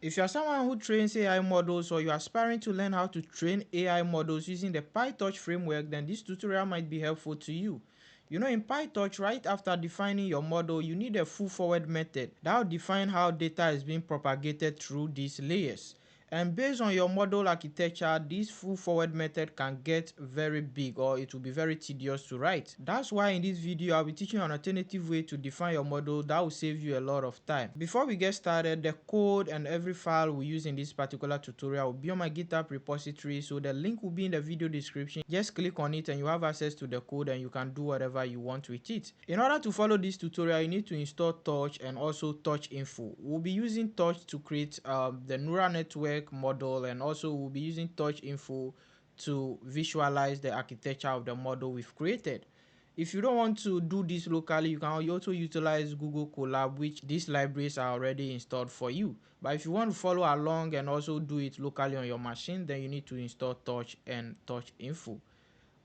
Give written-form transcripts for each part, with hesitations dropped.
If you are someone who trains AI models or you are aspiring to learn how to train AI models using the PyTorch framework, then this tutorial might be helpful to you. You know, in PyTorch, right after defining your model, you need a full forward method that will define how data is being propagated through these layers. And based on your model architecture, this full forward method can get very big, or it will be very tedious to write. That's why in this video, I'll be teaching you an alternative way to define your model that will save you a lot of time. Before we get started, the code and every file we use in this particular tutorial will be on my GitHub repository, so the link will be in the video description. Just click on it and you have access to the code and you can do whatever you want with it. In order to follow this tutorial, you need to install Torch and also Torch Info. We'll be using Torch to create the neural network model, and also we'll be using Torch Info to visualize the architecture of the model we've created. If you don't want to do this locally, you can also utilize Google Colab, which these libraries are already installed for you. But if you want to follow along and also do it locally on your machine, then you need to install Torch and Torch Info.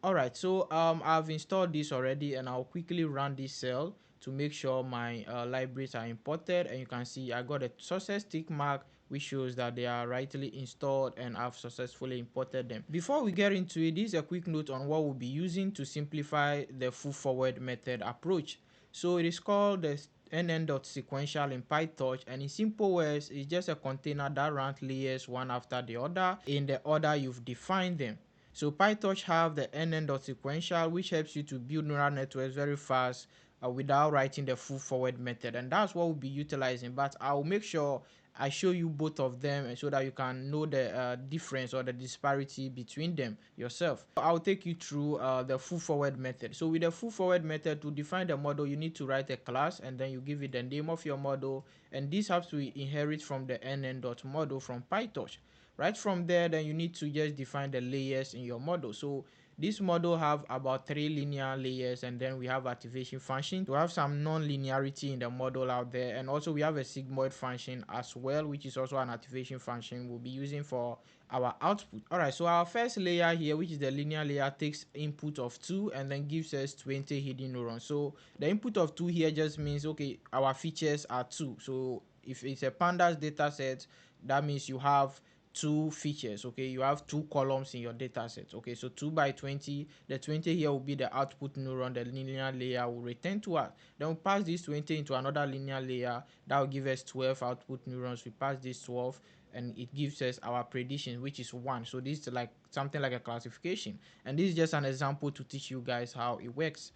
Alright, so I've installed this already, and I'll quickly run this cell to make sure my libraries are imported, and you can see I got a success tick mark which shows that they are rightly installed and I've successfully imported them. Before we get into it, this is a quick note on what we'll be using to simplify the full forward method approach. So it is called the nn.Sequential in PyTorch, and in simple words, it's just a container that runs layers one after the other in the order you've defined them. So PyTorch have the nn.Sequential, which helps you to build neural networks very fast without writing the full forward method, and that's what we'll be utilizing. But I'll make sure I show you both of them so that you can know the difference or the disparity between them yourself. I'll take you through the full forward method. So with the full forward method, to define the model, you need to write a class and then you give it the name of your model, and this has to inherit from the nn.model from PyTorch. Right from there, then you need to just define the layers in your model. So this model have about 3 linear layers, and then we have activation function to have some non-linearity in the model out there, and also we have a sigmoid function as well, which is also an activation function we'll be using for our output. Alright, so our first layer here, which is the linear layer, takes input of 2 and then gives us 20 hidden neurons. So the input of 2 here just means, okay, our features are 2. So if it's a pandas data set, that means you have 2 features. Okay, you have 2 columns in your data set. Okay, so 2 by 20, the 20 here will be the output neuron, the linear layer will return to us. Then we pass this 20 into another linear layer that will give us 12 output neurons. We pass this 12 and it gives us our prediction, which is 1. So this is like something like a classification, and this is just an example to teach you guys how it works.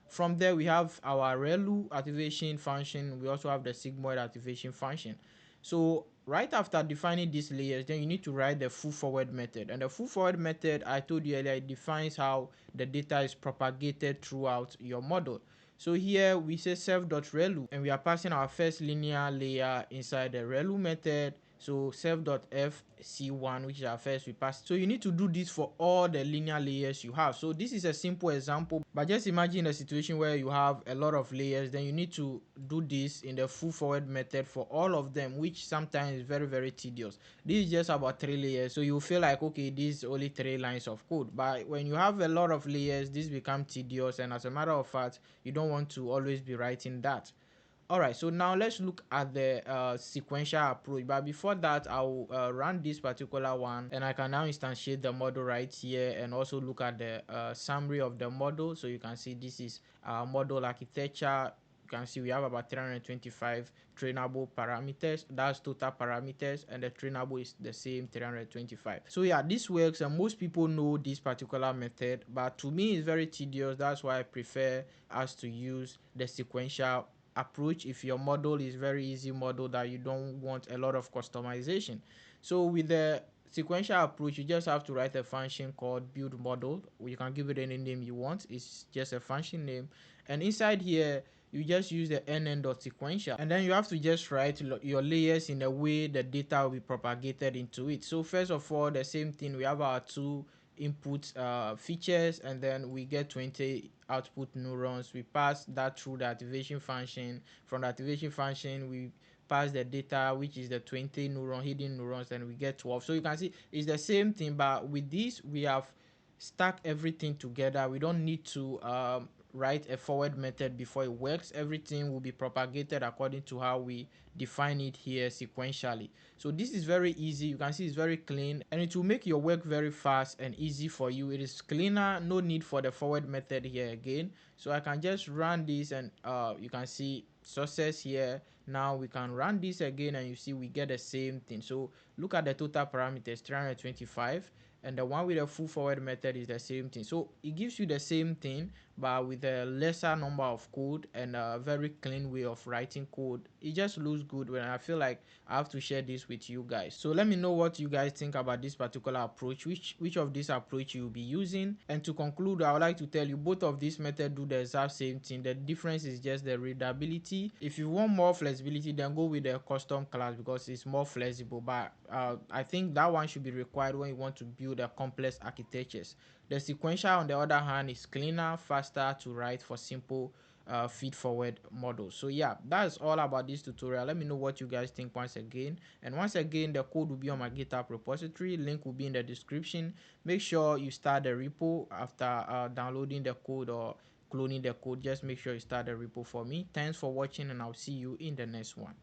From there, we have our ReLU activation function. We also have the sigmoid activation function. So right after defining these layers, then you need to write the full forward method. And the full forward method, I told you earlier, it defines how the data is propagated throughout your model. So here we say self.relu, and we are passing our first linear layer inside the relu method. So self.fc1, which is our first, we pass. So you need to do this for all the linear layers you have. So this is a simple example, but just imagine a situation where you have a lot of layers, then you need to do this in the full forward method for all of them, which sometimes is very tedious. This is just about 3 layers, so you feel like, okay, this is only 3 lines of code, but when you have a lot of layers, this becomes tedious, and as a matter of fact, you don't want to always be writing that. Alright, so now let's look at the sequential approach, but before that I'll run this particular one, and I can now instantiate the model right here and also look at the summary of the model. So you can see this is our model architecture. You can see we have about 325 trainable parameters. That's total parameters, and the trainable is the same 325. So yeah, this works, and most people know this particular method, but to me it's very tedious. That's why I prefer us to use the sequential approach if your model is very easy model that you don't want a lot of customization. So with the sequential approach, you just have to write a function called build model. You can give it any name you want. It's just a function name, and inside here you just use the nn.Sequential, and then you have to just write your layers in a way the data will be propagated into it. So first of all, the same thing, we have our 2 input features, and then we get 20 output neurons. We pass that through the activation function. From the activation function, we pass the data, which is the 20 hidden neurons, and we get 12. So you can see it's the same thing, but with this we have stack everything together. We don't need to write a forward method before it works. Everything will be propagated according to how we define it here sequentially. So this is very easy. You can see it's very clean and it will make your work very fast and easy for you. It is cleaner, no need for the forward method here again. So I can just run this and you can see success here. Now we can run this again and you see we get the same thing. So look at the total parameters 325, and the one with the full forward method is the same thing. So it gives you the same thing but with a lesser number of code and a very clean way of writing code. It just looks good when I feel like I have to share this with you guys. So let me know what you guys think about this particular approach, which of this approach you'll be using. And to conclude, I would like to tell you both of these methods do the exact same thing. The difference is just the readability. If you want more flexibility, then go with the custom class because it's more flexible, but I think that one should be required when you want to build a complex architectures. The sequential on the other hand is cleaner, faster to write for simple feed forward models. So yeah, that's all about this tutorial. Let me know what you guys think once again. And once again, the code will be on my GitHub repository. Link will be in the description. Make sure you start the repo after downloading the code or cloning the code. Just make sure you start the repo for me. Thanks for watching and I'll see you in the next one.